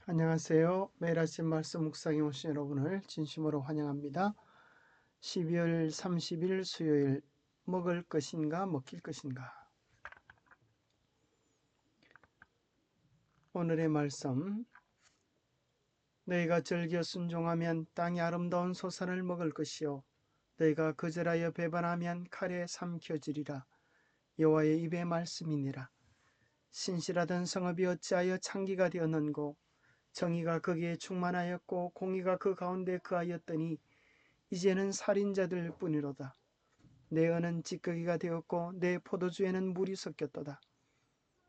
안녕하세요. 매일 아침 말씀 묵상에 오신 여러분을 진심으로 환영합니다. 12월 30일 수요일, 먹을 것인가 먹힐 것인가. 오늘의 말씀, 너희가 즐겨 순종하면 땅의 아름다운 소산을 먹을 것이요 너희가 거절하여 배반하면 칼에 삼켜지리라. 여호와의 입의 말씀이니라. 신실하던 성읍이 어찌하여 창기가 되었는고, 정의가 거기에 충만하였고 공의가 그 가운데 거하였더니 이제는 살인자들 뿐이로다. 내 은은 찌꺼기가 되었고 내 포도주에는 물이 섞였도다.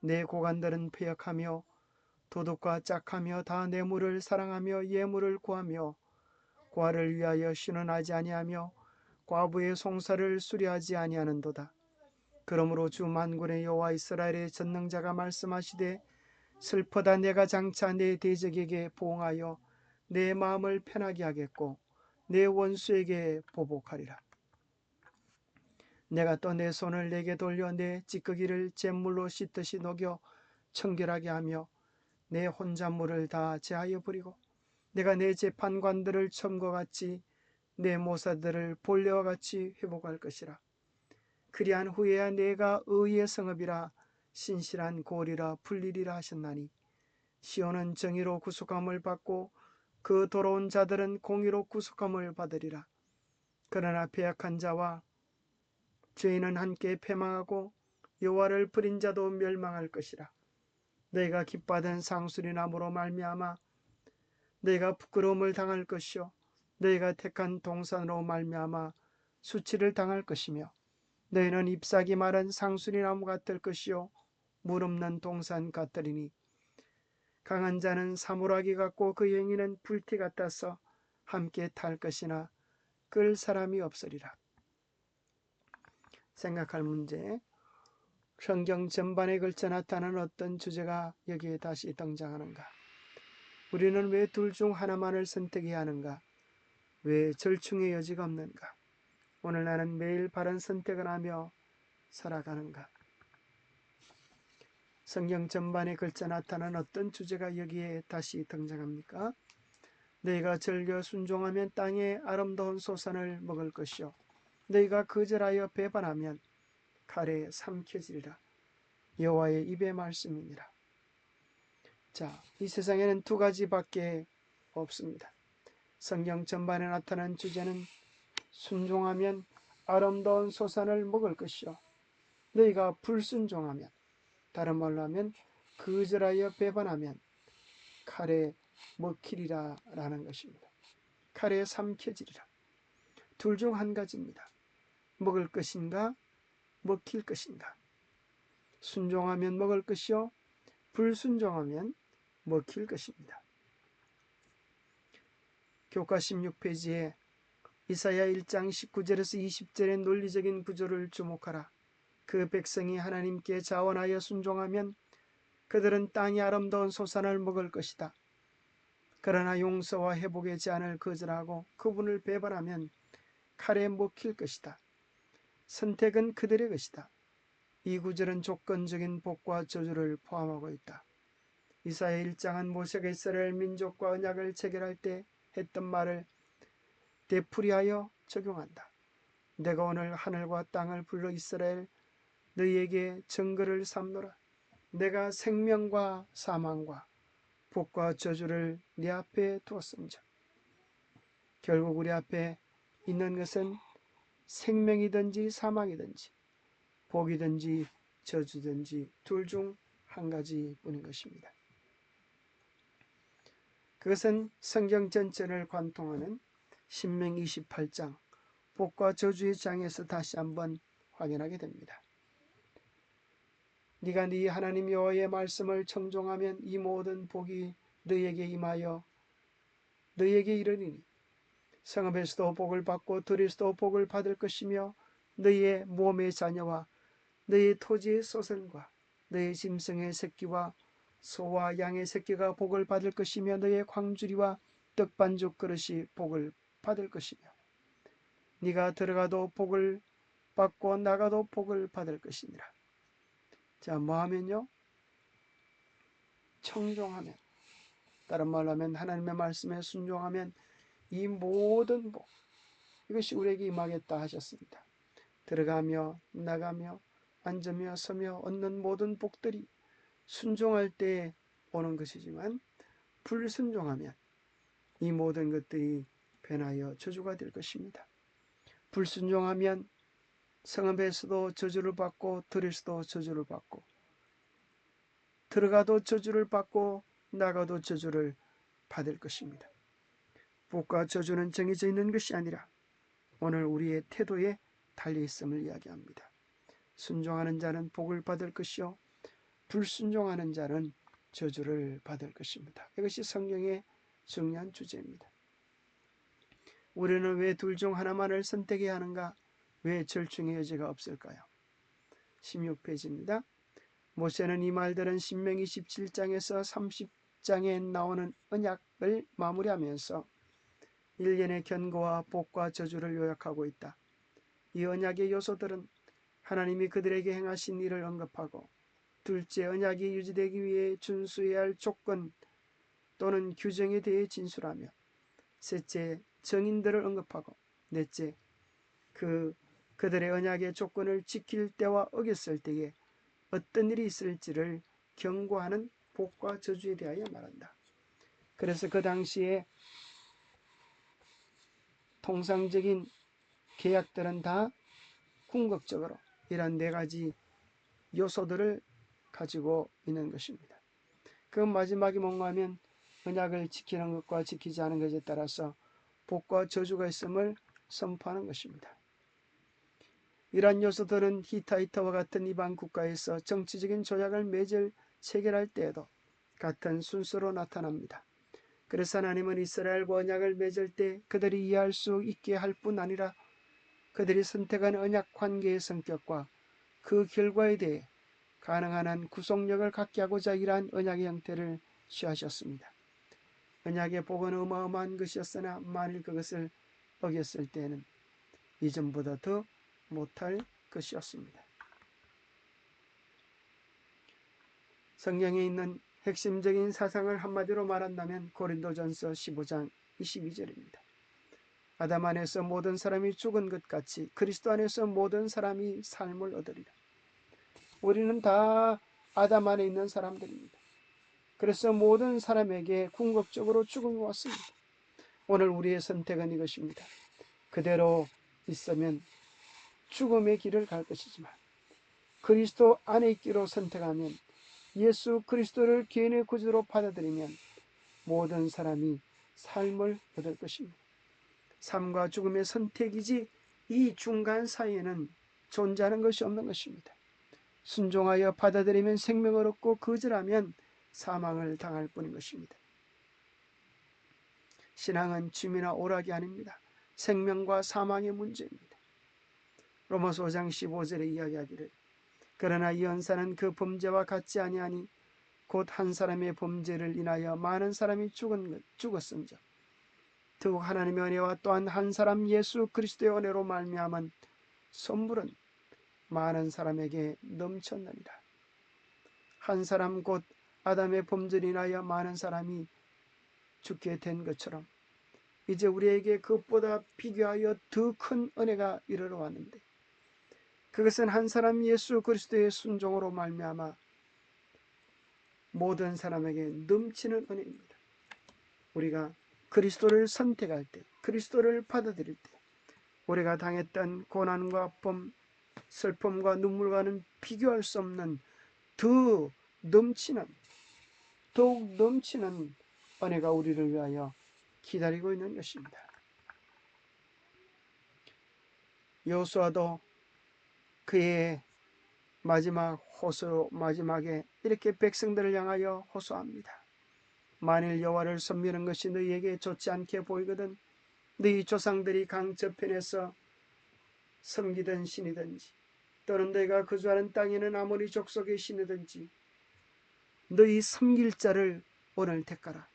내 고관들은 패역하며 도둑과 짝하며 다 뇌물을 사랑하며 예물을 구하며 과를 위하여 신원하지 아니하며 과부의 송사를 수리하지 아니하는도다. 그러므로 주 만군의 여호와 이스라엘의 전능자가 말씀하시되, 슬퍼다 내가 장차 내 대적에게 보응하여 내 마음을 편하게 하겠고 내 원수에게 보복하리라. 내가 또 내 손을 내게 돌려 내 찌꺼기를 잿물로 씻듯이 녹여 청결하게 하며 내 혼잣물을 다 제하여 버리고, 내가 내 재판관들을 처음과 같이 내 모사들을 본래와 같이 회복할 것이라. 그리한 후에야 내가 의의 성읍이라 신실한 고리라 불리리라 하셨나니, 시온은 정의로 구속함을 받고 그 도로운 자들은 공의로 구속함을 받으리라. 그러나 배약한 자와 죄인은 함께 패망하고 여호와를 버린 자도 멸망할 것이라. 너희가 기뻐하던 상수리 나무로 말미암아 너희가 부끄러움을 당할 것이요 너희가 택한 동산으로 말미암아 수치를 당할 것이며, 너희는 잎사귀 마른 상수리 나무 같을 것이요 물 없는 동산 같으리니, 강한 자는 사물하기 같고 그 행위는 불티 같아서 함께 탈 것이나 끌 사람이 없으리라. 생각할 문제, 성경 전반에 걸쳐 나타나는 어떤 주제가 여기에 다시 등장하는가? 우리는 왜 둘 중 하나만을 선택해야 하는가? 왜 절충의 여지가 없는가? 오늘 나는 매일 바른 선택을 하며 살아가는가? 성경 전반에 걸쳐 나타나는 어떤 주제가 여기에 다시 등장합니까? 너희가 즐겨 순종하면 땅의 아름다운 소산을 먹을 것이요 너희가 거절하여 배반하면 칼에 삼켜지리라. 여호와의 입의 말씀이니라. 자, 이 세상에는 두 가지밖에 없습니다. 성경 전반에 나타난 주제는 순종하면 아름다운 소산을 먹을 것이요 너희가 불순종하면, 다른 말로 하면 거절하여 배반하면 칼에 먹히리라 라는 것입니다. 칼에 삼켜지리라. 둘 중 한 가지입니다. 먹을 것인가 먹힐 것인가. 순종하면 먹을 것이요 불순종하면 먹힐 것입니다. 교과 16페이지에 이사야 1장 19절에서 20절의 논리적인 구조를 주목하라. 그 백성이 하나님께 자원하여 순종하면 그들은 땅의 아름다운 소산을 먹을 것이다. 그러나 용서와 회복의 제안을 거절하고 그분을 배반하면 칼에 먹힐 것이다. 선택은 그들의 것이다. 이 구절은 조건적인 복과 저주를 포함하고 있다. 이사야 1장은 모세가 이스라엘 민족과 언약을 체결할 때 했던 말을 되풀이하여 적용한다. 내가 오늘 하늘과 땅을 불러 이스라엘 너희에게 증거를 삼노라. 내가 생명과 사망과 복과 저주를 네 앞에 두었음즉. 결국 우리 앞에 있는 것은 생명이든지 사망이든지 복이든지 저주든지 둘 중 한 가지뿐인 것입니다. 그것은 성경 전체를 관통하는 신명기 28장 복과 저주의 장에서 다시 한번 확인하게 됩니다. 네가 네 하나님 여호와의 말씀을 청종하면 이 모든 복이 너희에게 임하여 너희에게 이르리니, 성읍에서도 복을 받고 들에서도 복을 받을 것이며 너희의 몸의 자녀와 너희 토지의 소선과 너희 짐승의 새끼와 소와 양의 새끼가 복을 받을 것이며 너희의 광주리와 떡반죽 그릇이 복을 받을 것이며 네가 들어가도 복을 받고 나가도 복을 받을 것이니라. 자, 뭐하면요? 청종하면, 다른 말로 하면 하나님의 말씀에 순종하면 이 모든 복, 이것이 우리에게 임하겠다 하셨습니다. 들어가며 나가며 앉으며 서며 얻는 모든 복들이 순종할 때 오는 것이지만 불순종하면 이 모든 것들이 변하여 저주가 될 것입니다. 불순종하면 성읍에서도 저주를 받고 들에서도 저주를 받고 들어가도 저주를 받고 나가도 저주를 받을 것입니다. 복과 저주는 정해져 있는 것이 아니라 오늘 우리의 태도에 달려 있음을 이야기합니다. 순종하는 자는 복을 받을 것이요 불순종하는 자는 저주를 받을 것입니다. 이것이 성경의 중요한 주제입니다. 우리는 왜 둘 중 하나만을 선택해야 하는가? 왜 절충의 여지가 없을까요? 16페이지입니다. 모세는 이 말들은 신명기 17장에서 30장에 나오는 언약을 마무리하면서 일련의 견고와 복과 저주를 요약하고 있다. 이 언약의 요소들은 하나님이 그들에게 행하신 일을 언급하고, 둘째, 언약이 유지되기 위해 준수해야 할 조건 또는 규정에 대해 진술하며, 셋째, 정인들을 언급하고, 넷째, 그들의 언약의 조건을 지킬 때와 어겼을 때에 어떤 일이 있을지를 경고하는 복과 저주에 대하여 말한다. 그래서 그 당시에 통상적인 계약들은 다 궁극적으로 이런 네 가지 요소들을 가지고 있는 것입니다. 그 마지막이 뭔가 하면 언약을 지키는 것과 지키지 않은 것에 따라서 복과 저주가 있음을 선포하는 것입니다. 이러한 요소들은 히타이트와 같은 이방 국가에서 정치적인 조약을 체결할 때에도 같은 순서로 나타납니다. 그래서 하나님은 이스라엘과 언약을 맺을 때 그들이 이해할 수 있게 할 뿐 아니라 그들이 선택한 언약 관계의 성격과 그 결과에 대해 가능한 한 구속력을 갖게 하고자 이러한 언약의 형태를 취하셨습니다. 언약의 복은 어마어마한 것이었으나 만일 그것을 어겼을 때에는 이전보다 더 못할 것이었습니다. 성경에 있는 핵심적인 사상을 한마디로 말한다면 고린도전서 15장 22절입니다. 아담 안에서 모든 사람이 죽은 것 같이 그리스도 안에서 모든 사람이 삶을 얻으리라. 우리는 다 아담 안에 있는 사람들입니다. 그래서 모든 사람에게 궁극적으로 죽음이 왔습니다. 오늘 우리의 선택은 이것입니다. 그대로 있으면 죽음의 길을 갈 것이지만 그리스도 안에 있기로 선택하면, 예수 그리스도를 개인의 구주로 받아들이면 모든 사람이 삶을 얻을 것입니다. 삶과 죽음의 선택이지 이 중간 사이에는 존재하는 것이 없는 것입니다. 순종하여 받아들이면 생명을 얻고 거절하면 사망을 당할 뿐인 것입니다. 신앙은 취미나 오락이 아닙니다. 생명과 사망의 문제입니다. 로마서 5장 15절에 이야기하기를, 그러나 이 언사는 그 범죄와 같지 아니하니 곧 한 사람의 범죄를 인하여 많은 사람이 죽었은즉 더욱 하나님의 은혜와 또한 한 사람 예수 그리스도의 은혜로 말미암은 선물은 많은 사람에게 넘쳤느니라. 한 사람 곧 아담의 범죄를 인하여 많은 사람이 죽게 된 것처럼 이제 우리에게 그것보다 비교하여 더 큰 은혜가 이르러 왔는데, 그것은 한 사람 예수 그리스도의 순종으로 말미암아 모든 사람에게 넘치는 은혜입니다. 우리가 그리스도를 선택할 때, 그리스도를 받아들일 때 우리가 당했던 고난과 아픔, 슬픔과 눈물과는 비교할 수 없는 더욱 넘치는 은혜가 우리를 위하여 기다리고 있는 것입니다. 여호수아도 그의 마지막에 이렇게 백성들을 향하여 호소합니다. 만일 여호와를 섬기는 것이 너희에게 좋지 않게 보이거든 너희 조상들이 강 저편에서 섬기던 신이든지 또는 너희가 거주하는 땅에는 아모리 족속의 신이든지 너희 섬길 자를 오늘 택하라.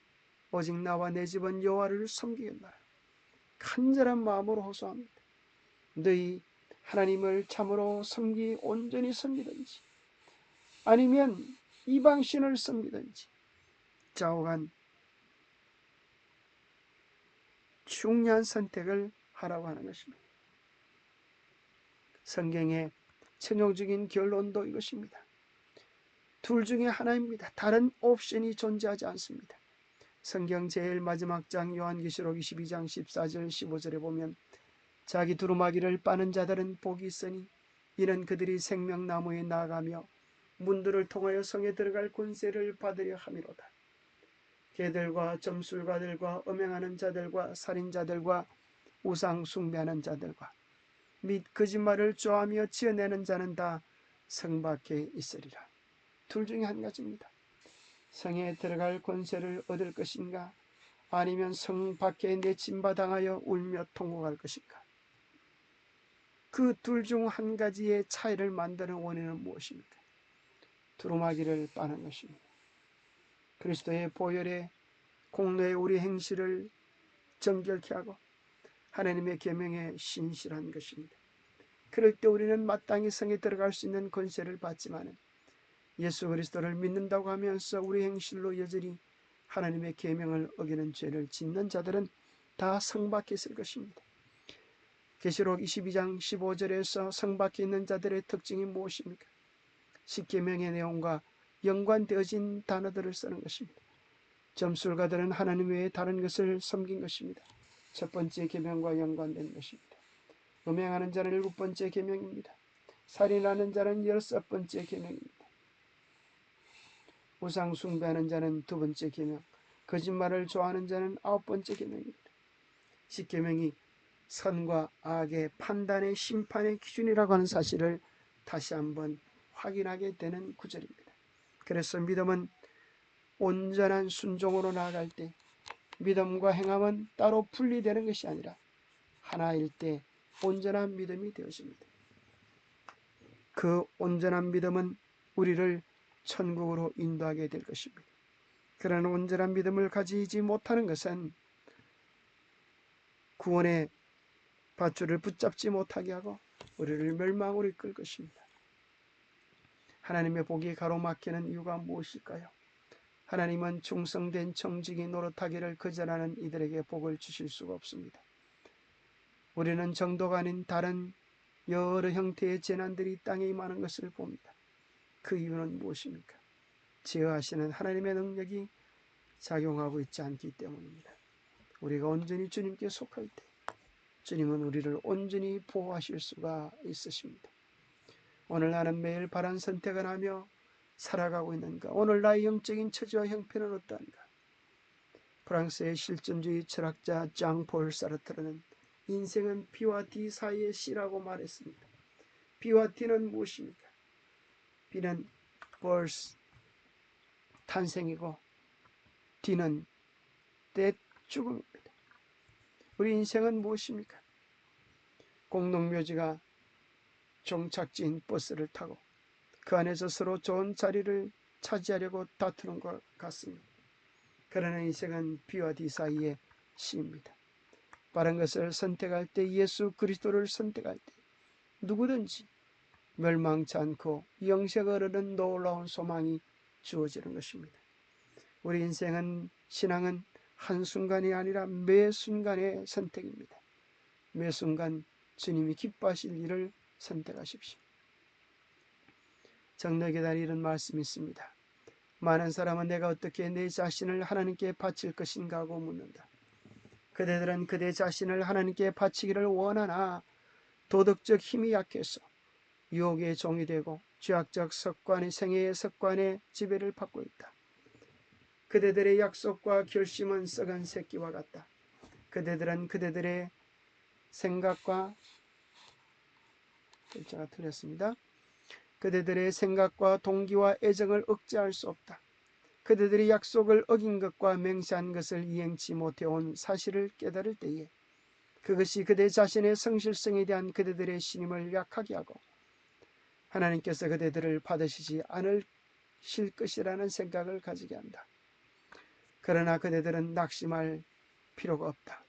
오직 나와 내 집은 여호와를 섬기겠노라. 간절한 마음으로 호소합니다. 너희 하나님을 참으로 온전히 섬기든지 아니면 이방신을 섬기든지 좌우간 중요한 선택을 하라고 하는 것입니다. 성경의 최종적인 결론도 이것입니다. 둘 중에 하나입니다. 다른 옵션이 존재하지 않습니다. 성경 제일 마지막 장 요한계시록 22장 14절 15절에 보면 자기 두루마기를 빠는 자들은 복이 있으니 이는 그들이 생명나무에 나아가며 문들을 통하여 성에 들어갈 권세를 받으려 함이로다. 개들과 점술가들과 음행하는 자들과 살인자들과 우상 숭배하는 자들과 및 거짓말을 좋아하며 지어내는 자는 다 성 밖에 있으리라. 둘 중에 한 가지입니다. 성에 들어갈 권세를 얻을 것인가, 아니면 성 밖에 내침받아하여 울며 통곡할 것인가. 그 둘 중 한 가지의 차이를 만드는 원인은 무엇입니까? 두루마기를 빠는 것입니다. 그리스도의 보혈의 공로에 우리 행실을 정결케 하고 하나님의 계명에 신실한 것입니다. 그럴 때 우리는 마땅히 성에 들어갈 수 있는 권세를 받지만 예수 그리스도를 믿는다고 하면서 우리 행실로 여전히 하나님의 계명을 어기는 죄를 짓는 자들은 다 성 밖에 있을 것입니다. 계시록 22장 15절에서 성 밖에 있는 자들의 특징이 무엇입니까? 십계명의 내용과 연관되어진 단어들을 쓰는 것입니다. 점술가들은 하나님 외에 다른 것을 섬긴 것입니다. 첫 번째 계명과 연관된 것입니다. 음행하는 자는 7번째 계명입니다. 살인하는 자는 16번째 계명입니다. 우상 숭배하는 자는 2번째 계명, 거짓말을 좋아하는 자는 9번째 계명입니다. 십계명이 선과 악의 판단의 심판의 기준이라고 하는 사실을 다시 한번 확인하게 되는 구절입니다. 그래서 믿음은 온전한 순종으로 나아갈 때 믿음과 행함은 따로 분리되는 것이 아니라 하나일 때 온전한 믿음이 되어집니다. 그 온전한 믿음은 우리를 천국으로 인도하게 될 것입니다. 그러나 온전한 믿음을 가지지 못하는 것은 구원의 밧줄을 붙잡지 못하게 하고 우리를 멸망으로 이끌 것입니다. 하나님의 복이 가로막히는 이유가 무엇일까요? 하나님은 충성된 청지기 노릇하기를 거절하는 이들에게 복을 주실 수가 없습니다. 우리는 정도가 아닌 다른 여러 형태의 재난들이 땅에 임하는 것을 봅니다. 그 이유는 무엇입니까? 제어하시는 하나님의 능력이 작용하고 있지 않기 때문입니다. 우리가 온전히 주님께 속할 때 주님은 우리를 온전히 보호하실 수가 있으십니다. 오늘 나는 매일 바른 선택을 하며 살아가고 있는가? 오늘 나의 영적인 처지와 형편은 어떠한가? 프랑스의 실존주의 철학자 장폴 사르트르는 인생은 B와 D 사이의 C라고 말했습니다. B와 D는 무엇입니까? B는 birth, 탄생이고 D는 death, 죽음입니다. 우리 인생은 무엇입니까? 공동묘지가 종착지인 버스를 타고 그 안에서 서로 좋은 자리를 차지하려고 다투는 것 같습니다. 그러나 인생은 B와 D 사이의 C입니다. 바른 것을 선택할 때, 예수 그리스도를 선택할 때 누구든지 멸망치 않고 영생을 얻는 놀라운 소망이 주어지는 것입니다. 우리 인생은, 신앙은 한순간이 아니라 매 순간의 선택입니다. 매 순간 주님이 기뻐하실 일을 선택하십시오. 정례계단에 이런 말씀이 있습니다. 많은 사람은 내가 어떻게 내 자신을 하나님께 바칠 것인가 하고 묻는다. 그대들은 그대 자신을 하나님께 바치기를 원하나 도덕적 힘이 약해서 유혹의 종이 되고 죄악적 습관의 생애의 습관의 지배를 받고 있다. 그대들의 약속과 결심은 썩은 새끼와 같다. 그대들은 그대들의 생각과 글자가 틀렸습니다. 그대들의 생각과 동기와 애정을 억제할 수 없다. 그대들이 약속을 어긴 것과 맹세한 것을 이행치 못해온 사실을 깨달을 때에 그것이 그대 자신의 성실성에 대한 그대들의 신임을 약하게 하고 하나님께서 그대들을 받으시지 않으실 것이라는 생각을 가지게 한다. 그러나 그대들은 낙심할 필요가 없다.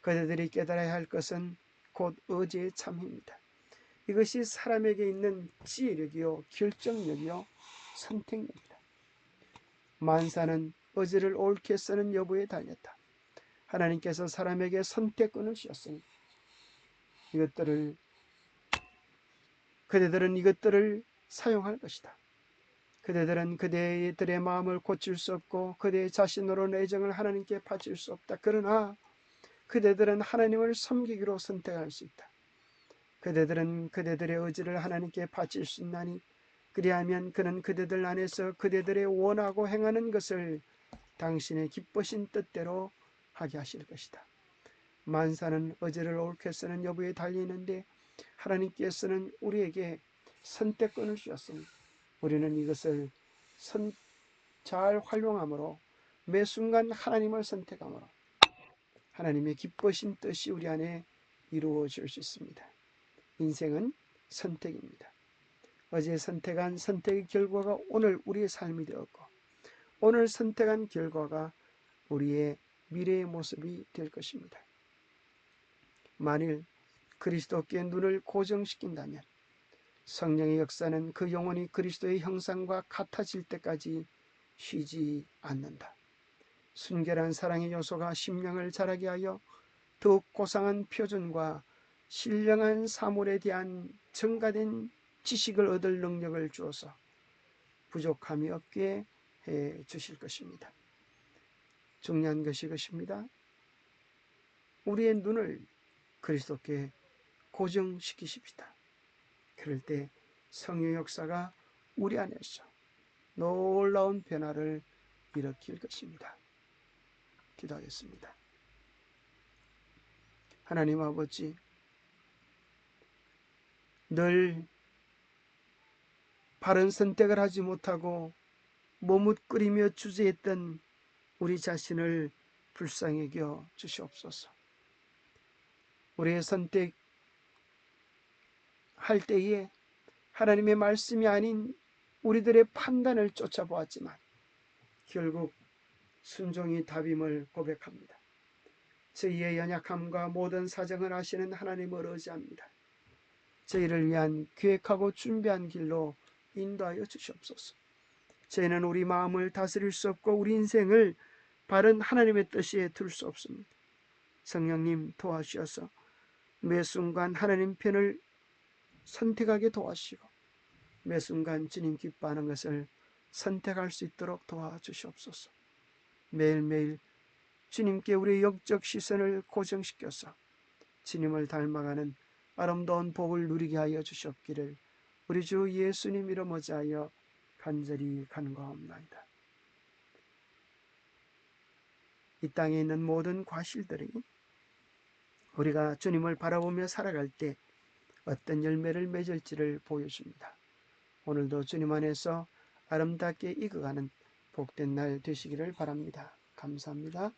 그대들이 깨달아야 할 것은 곧 의지의 참입니다. 이것이 사람에게 있는 지혜력이요 결정력이요 선택력이다. 만사는 의지를 옳게 쓰는 여부에 달렸다. 하나님께서 사람에게 선택권을 주셨으니 그대들은 이것들을 사용할 것이다. 그대들은 그대들의 마음을 고칠 수 없고 그대 자신으로는 애정을 하나님께 바칠 수 없다. 그러나 그대들은 하나님을 섬기기로 선택할 수 있다. 그대들은 그대들의 의지를 하나님께 바칠 수 있나니 그리하면 그는 그대들 안에서 그대들의 원하고 행하는 것을 당신의 기쁘신 뜻대로 하게 하실 것이다. 만사는 의지를 옳게 쓰는 여부에 달리는데 하나님께서는 우리에게 선택권을 주셨으니 우리는 이것을 잘 활용함으로 매 순간 하나님을 선택함으로 하나님의 기쁘신 뜻이 우리 안에 이루어질 수 있습니다. 인생은 선택입니다. 어제 선택한 선택의 결과가 오늘 우리의 삶이 되었고 오늘 선택한 결과가 우리의 미래의 모습이 될 것입니다. 만일 그리스도께 눈을 고정시킨다면 성령의 역사는 그 영혼이 그리스도의 형상과 같아질 때까지 쉬지 않는다. 순결한 사랑의 요소가 심령을 자라게 하여 더욱 고상한 표준과 신령한 사물에 대한 증가된 지식을 얻을 능력을 주어서 부족함이 없게 해 주실 것입니다. 중요한 것이 것입니다. 우리의 눈을 그리스도께 고정시키십시다. 그럴 때 성령의 역사가 우리 안에서 놀라운 변화를 일으킬 것입니다. 기도하겠습니다. 하나님 아버지, 늘 바른 선택을 하지 못하고 머뭇거리며 주저했던 우리 자신을 불쌍히 여겨 주시옵소서. 우리의 선택할 때에 하나님의 말씀이 아닌 우리들의 판단을 쫓아보았지만 결국 순종이 답임을 고백합니다. 저희의 연약함과 모든 사정을 아시는 하나님을 의지합니다. 저희를 위한 계획하고 준비한 길로 인도하여 주시옵소서. 저희는 우리 마음을 다스릴 수 없고 우리 인생을 바른 하나님의 뜻에 둘 수 없습니다. 성령님 도와주셔서 매 순간 하나님 편을 선택하게 도와주시고 매 순간 주님 기뻐하는 것을 선택할 수 있도록 도와주시옵소서. 매일매일 주님께 우리의 영적 시선을 고정시켜서 주님을 닮아가는 아름다운 복을 누리게 하여 주시옵기를 우리 주 예수님 이름 어지하여 간절히 간구하옵나이다. 이 땅에 있는 모든 과실들이 우리가 주님을 바라보며 살아갈 때 어떤 열매를 맺을지를 보여줍니다. 오늘도 주님 안에서 아름답게 익어가는 복된 날 되시기를 바랍니다. 감사합니다.